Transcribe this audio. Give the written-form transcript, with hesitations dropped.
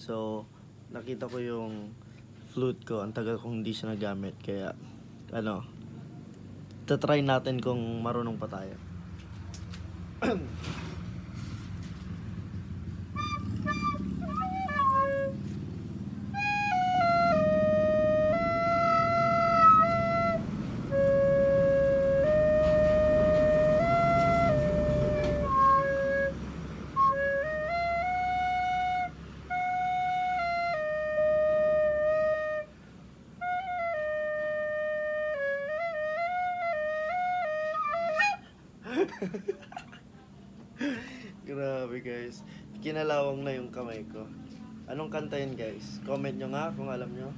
So, nakita ko yung flute ko. Ang tagal kong hindi siya nagamit. Kaya, ano, tatry natin kung marunong pa tayo. Grabe guys. Kinalawang na yung kamay ko. Anong kanta yun guys? Comment nyo nga kung alam nyo.